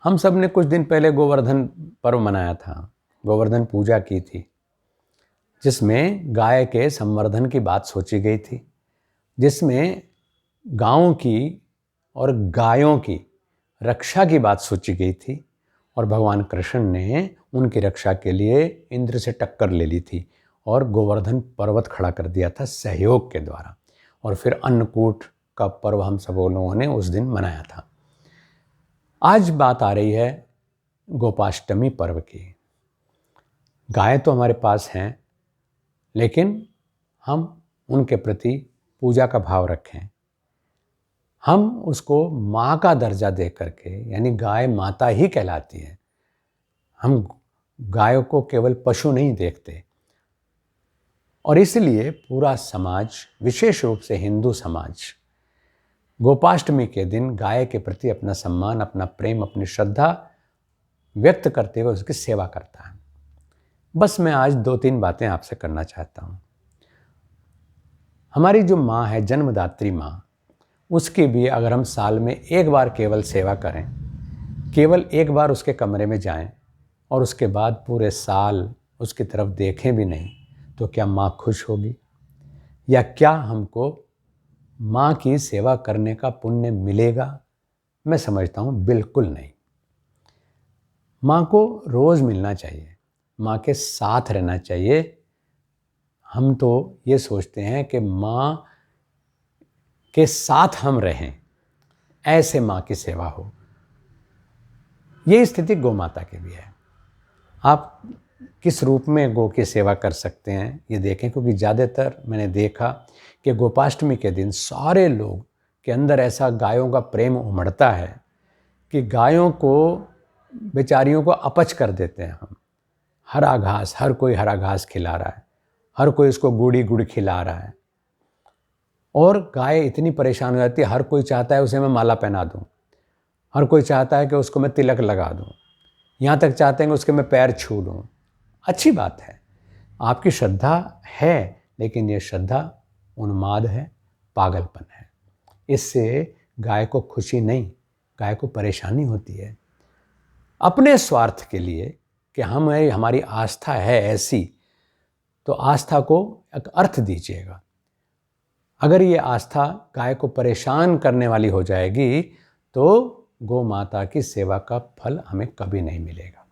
हम सब ने कुछ दिन पहले गोवर्धन पर्व मनाया था, गोवर्धन पूजा की थी, जिसमें गाय के संवर्धन की बात सोची गई थी, जिसमें गांवों की और गायों की रक्षा की बात सोची गई थी और भगवान कृष्ण ने उनकी रक्षा के लिए इंद्र से टक्कर ले ली थी और गोवर्धन पर्वत खड़ा कर दिया था सहयोग के द्वारा। और फिर अन्नकूट का पर्व हम सब लोगों ने उस दिन मनाया था। आज बात आ रही है गोपाष्टमी पर्व की। गाय तो हमारे पास हैं, लेकिन हम उनके प्रति पूजा का भाव रखें। हम उसको माँ का दर्जा दे करके, यानी गाय माता ही कहलाती है। हम गायों को केवल पशु नहीं देखते, और इसलिए पूरा समाज, विशेष रूप से हिंदू समाज, गोपाष्टमी के दिन गाय के प्रति अपना सम्मान, अपना प्रेम, अपनी श्रद्धा व्यक्त करते हुए उसकी सेवा करता है। बस मैं आज 2-3 बातें आपसे करना चाहता हूँ। हमारी जो माँ है, जन्मदात्री माँ, उसकी भी अगर हम साल में एक बार केवल सेवा करें, केवल एक बार उसके कमरे में जाएं और उसके बाद पूरे साल उसकी तरफ देखें भी नहीं, तो क्या माँ खुश होगी? या क्या हमको माँ की सेवा करने का पुण्य मिलेगा? मैं समझता हूँ बिल्कुल नहीं। माँ को रोज़ मिलना चाहिए, माँ के साथ रहना चाहिए। हम तो ये सोचते हैं कि माँ के साथ हम रहें, ऐसे माँ की सेवा हो। ये स्थिति गौ माता की भी है। आप किस रूप में गौ की सेवा कर सकते हैं ये देखें, क्योंकि ज़्यादातर मैंने देखा कि गोपाष्टमी के दिन सारे लोग के अंदर ऐसा गायों का प्रेम उमड़ता है कि गायों को, बेचारियों को अपच कर देते हैं हम। हरा घास, हर कोई हरा घास खिला रहा है, हर कोई इसको गुड़ी गुड़ खिला रहा है, और गाय इतनी परेशान हो जाती है। हर कोई चाहता है उसे मैं माला पहना दूं, हर कोई चाहता है कि उसको मैं तिलक लगा दूं, यहाँ तक चाहते हैं कि उसके मैं पैर छू लूँ। अच्छी बात है, आपकी श्रद्धा है, लेकिन ये श्रद्धा उन्माद है, पागलपन है। इससे गाय को खुशी नहीं, गाय को परेशानी होती है। अपने स्वार्थ के लिए कि हमारी आस्था है ऐसी, तो आस्था को एक अर्थ दीजिएगा। अगर ये आस्था गाय को परेशान करने वाली हो जाएगी, तो गौ माता की सेवा का फल हमें कभी नहीं मिलेगा।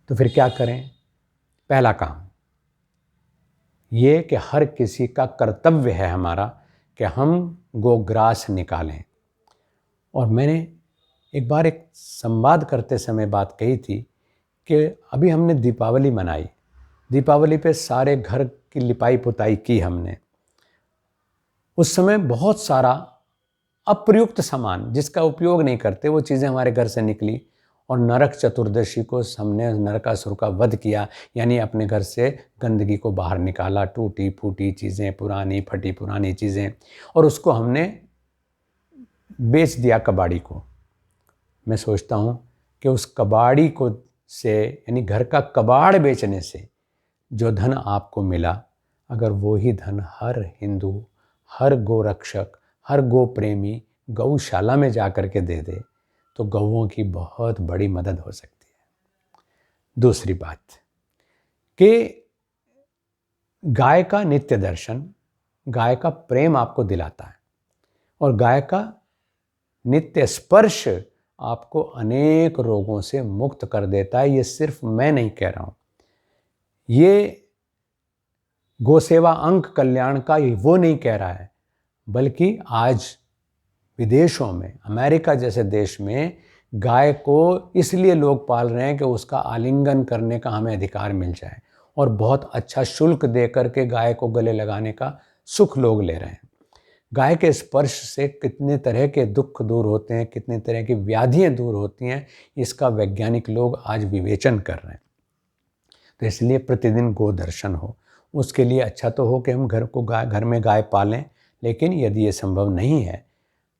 तो फिर क्या करें? पहला काम ये कि हर किसी का कर्तव्य है हमारा कि हम गोग्रास निकालें। और मैंने एक बार एक संवाद करते समय बात कही थी कि अभी हमने दीपावली मनाई, दीपावली पे सारे घर की लिपाई पुताई की हमने। उस समय बहुत सारा अप्रयुक्त सामान, जिसका उपयोग नहीं करते, वो चीज़ें हमारे घर से निकली, और नरक चतुर्दशी को हमने नरकासुर का वध किया, यानी अपने घर से गंदगी को बाहर निकाला, टूटी फूटी चीज़ें, पुरानी फटी पुरानी चीज़ें, और उसको हमने बेच दिया कबाड़ी को। मैं सोचता हूँ कि उस कबाड़ी को से, यानी घर का कबाड़ बेचने से जो धन आपको मिला, अगर वो ही धन हर हिंदू, हर गोरक्षक, हर गो प्रेमी गौशाला में जा कर के दे दे, तो गौओं की बहुत बड़ी मदद हो सकती है। दूसरी बात कि गाय का नित्य दर्शन गाय का प्रेम आपको दिलाता है, और गाय का नित्य स्पर्श आपको अनेक रोगों से मुक्त कर देता है। ये सिर्फ मैं नहीं कह रहा हूँ, ये गोसेवा अंक कल्याण का वो नहीं कह रहा है, बल्कि आज विदेशों में, अमेरिका जैसे देश में, गाय को इसलिए लोग पाल रहे हैं कि उसका आलिंगन करने का हमें अधिकार मिल जाए, और बहुत अच्छा शुल्क दे करके गाय को गले लगाने का सुख लोग ले रहे हैं। गाय के स्पर्श से कितने तरह के दुख दूर होते हैं, कितने तरह की व्याधियाँ दूर होती हैं, इसका वैज्ञानिक लोग आज विवेचन कर रहे हैं। तो इसलिए प्रतिदिन गो दर्शन हो। उसके लिए अच्छा तो हो कि हम घर में गाय पालें, लेकिन यदि ये संभव नहीं है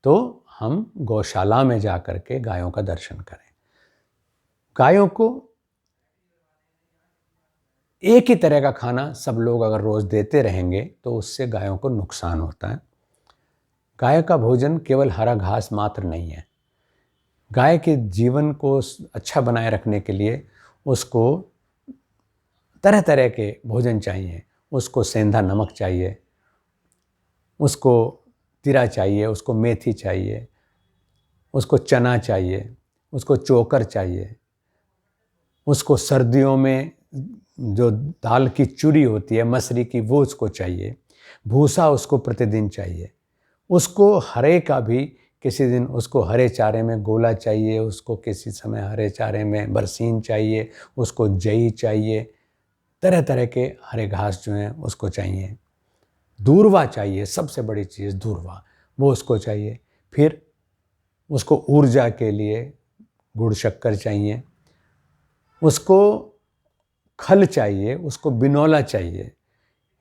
तो हम गौशाला में जा कर के गायों का दर्शन करें। गायों को एक ही तरह का खाना सब लोग अगर रोज़ देते रहेंगे तो उससे गायों को नुकसान होता है। गाय का भोजन केवल हरा घास मात्र नहीं है। गाय के जीवन को अच्छा बनाए रखने के लिए उसको तरह तरह के भोजन चाहिए। उसको सेंधा नमक चाहिए, उसको तिरा चाहिए, उसको मेथी चाहिए, उसको चना चाहिए, उसको चोकर चाहिए, उसको सर्दियों में जो दाल की चूरी होती है मसरी की वो उसको चाहिए, भूसा उसको प्रतिदिन चाहिए। उसको हरे का भी किसी दिन उसको हरे चारे में गोला चाहिए, उसको किसी समय हरे चारे में बरसीन चाहिए, उसको जई चाहिए, तरह तरह के हरे घास जो हैं उसको चाहिए। दूर्वा चाहिए, सबसे बड़ी चीज़ दूर्वा, वो उसको चाहिए। फिर उसको ऊर्जा के लिए गुड़ शक्कर चाहिए, उसको खल चाहिए, उसको बिनौला चाहिए।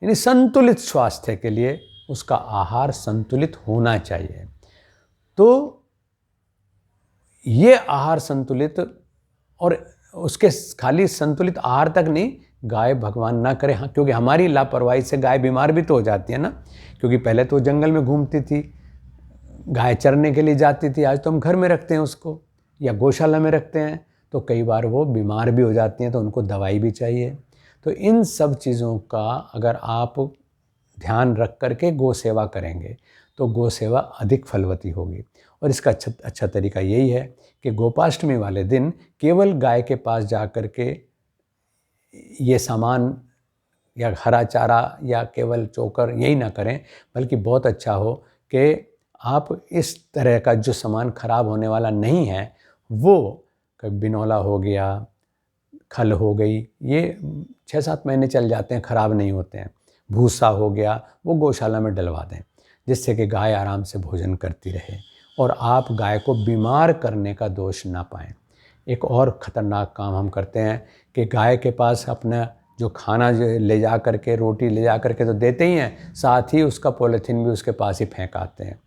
यानी संतुलित स्वास्थ्य के लिए उसका आहार संतुलित होना चाहिए। तो ये आहार संतुलित, और उसके खाली संतुलित आहार तक नहीं, गाय भगवान ना करे हाँ, क्योंकि हमारी लापरवाही से गाय बीमार भी तो हो जाती है ना। क्योंकि पहले तो जंगल में घूमती थी, गाय चरने के लिए जाती थी, आज तो हम घर में रखते हैं उसको या गौशाला में रखते हैं, तो कई बार वो बीमार भी हो जाती हैं, तो उनको दवाई भी चाहिए। तो इन सब चीज़ों का अगर आप ध्यान रख करके गौ सेवा करेंगे तो गौ सेवा अधिक फलवती होगी। और इसका अच्छा तरीका यही है कि गोपाष्टमी वाले दिन केवल गाय के पास जा कर के ये सामान या हरा चारा या केवल चोकर यही ना करें, बल्कि बहुत अच्छा हो कि आप इस तरह का जो सामान खराब होने वाला नहीं है, वो बिनौला हो गया, खल हो गई, ये 6-7 महीने चल जाते हैं, ख़राब नहीं होते हैं। भूसा हो गया, वो गौशाला में डलवा दें, जिससे कि गाय आराम से भोजन करती रहे और आप गाय को बीमार करने का दोष ना पाएँ। एक और ख़तरनाक काम हम करते हैं कि गाय के पास अपना जो खाना जो ले जा कर के, रोटी ले जा कर के तो देते ही हैं, साथ ही उसका पॉलीथीन भी उसके पास ही फेंक आते हैं।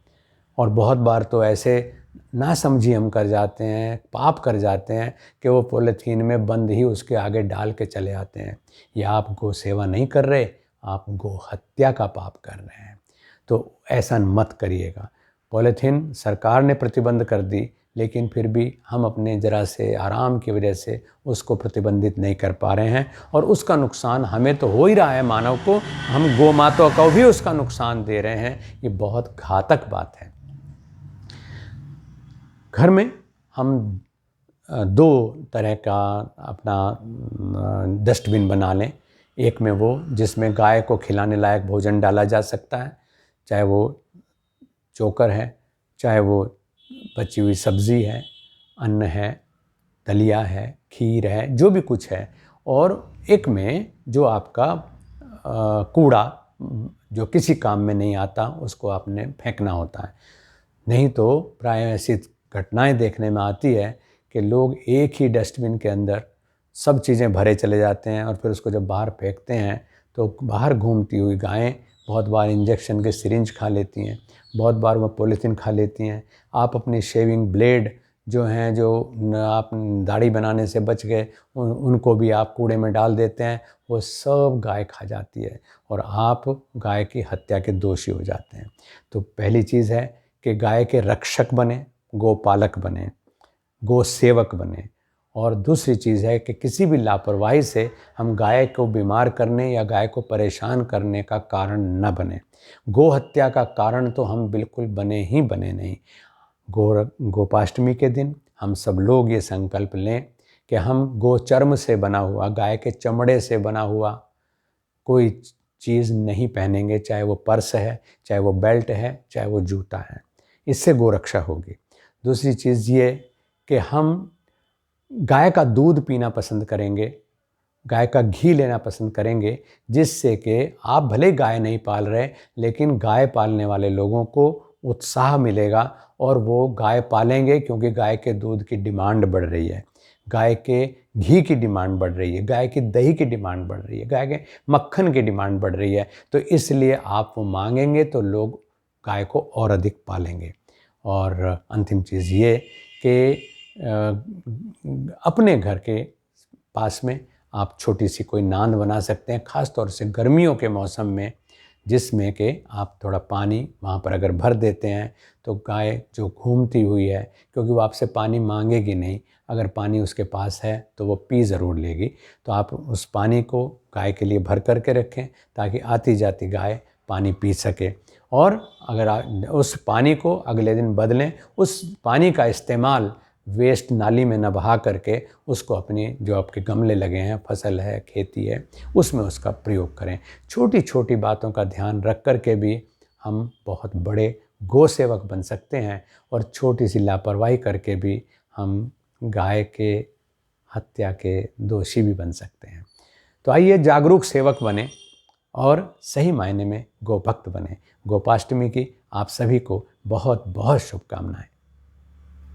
और बहुत बार तो ऐसे नासमझी हम कर जाते हैं, पाप कर जाते हैं कि वो पॉलीथीन में बंद ही उसके आगे डाल के चले आते हैं। ये आप गौ सेवा नहीं कर रहे, आप गौ हत्या का पाप कर रहे हैं। तो ऐसा मत करिएगा। पॉलीथीन सरकार ने प्रतिबंध कर दी, लेकिन फिर भी हम अपने ज़रा से आराम की वजह से उसको प्रतिबंधित नहीं कर पा रहे हैं, और उसका नुकसान हमें तो हो ही रहा है, मानव को, हम गौ माता को भी उसका नुकसान दे रहे हैं। ये बहुत घातक बात है। घर में हम 2 तरह का अपना डस्टबिन बना लें। एक में वो जिसमें गाय को खिलाने लायक भोजन डाला जा सकता है, चाहे वो चोकर है, चाहे वो बची हुई सब्ज़ी है, अन्न है, दलिया है, खीर है, जो भी कुछ है। और एक में जो आपका कूड़ा जो किसी काम में नहीं आता, उसको आपने फेंकना होता है। नहीं तो प्राय ऐसी घटनाएं देखने में आती है कि लोग एक ही डस्टबिन के अंदर सब चीज़ें भरे चले जाते हैं, और फिर उसको जब बाहर फेंकते हैं तो बाहर घूमती हुई गायें बहुत बार इंजेक्शन के सिरिंज खा लेती हैं, बहुत बार वो पॉलीथीन खा लेती हैं। आप अपनी शेविंग ब्लेड जो हैं, जो आप दाढ़ी बनाने से बच गए, उनको भी आप कूड़े में डाल देते हैं, वो सब गाय खा जाती है और आप गाय की हत्या के दोषी हो जाते हैं। तो पहली चीज़ है कि गाय के रक्षक बने, गोपालक बने, गो सेवक बने। और दूसरी चीज़ है कि किसी भी लापरवाही से हम गाय को बीमार करने या गाय को परेशान करने का कारण न बने। गो हत्या का कारण तो हम बिल्कुल बने ही बने नहीं। गोपाष्टमी के दिन हम सब लोग ये संकल्प लें कि हम गोचर्म से बना हुआ, गाय के चमड़े से बना हुआ कोई चीज़ नहीं पहनेंगे, चाहे वो पर्स है, चाहे वो बेल्ट है, चाहे वो जूता है। इससे गोरक्षा होगी। दूसरी चीज़ ये कि हम गाय का दूध पीना पसंद करेंगे, गाय का घी लेना पसंद करेंगे, जिससे कि आप भले गाय नहीं पाल रहे, लेकिन गाय पालने वाले लोगों को उत्साह मिलेगा और वो गाय पालेंगे, क्योंकि गाय के दूध की डिमांड बढ़ रही है, गाय के घी की डिमांड बढ़ रही है, गाय की दही की डिमांड बढ़ रही है, गाय के मक्खन की डिमांड बढ़ रही है। तो इसलिए आप वो मांगेंगे तो लोग गाय को और अधिक पालेंगे। और अंतिम चीज़ ये कि अपने घर के पास में आप छोटी सी कोई नांद बना सकते हैं। ख़ास तौर से गर्मियों के मौसम में जिसमें कि आप थोड़ा पानी वहाँ पर अगर भर देते हैं तो गाय जो घूमती हुई है, क्योंकि वो आपसे पानी मांगेगी नहीं, अगर पानी उसके पास है तो वो पी ज़रूर लेगी, तो आप उस पानी को गाय के लिए भर कर के रखें ताकि आती जाती गाय पानी पी सके। और अगर उस पानी को अगले दिन बदलें, उस पानी का इस्तेमाल वेस्ट नाली में न बहा करके उसको अपनी जो आपके गमले लगे हैं, फसल है, खेती है, उसमें उसका प्रयोग करें। छोटी छोटी बातों का ध्यान रख कर के भी हम बहुत बड़े गौ सेवक बन सकते हैं और छोटी सी लापरवाही करके भी हम गाय के हत्या के दोषी भी बन सकते हैं। तो आइए जागरूक सेवक बने और सही मायने में गोभक्त बने। गोपाष्टमी की आप सभी को बहुत बहुत शुभकामनाएं।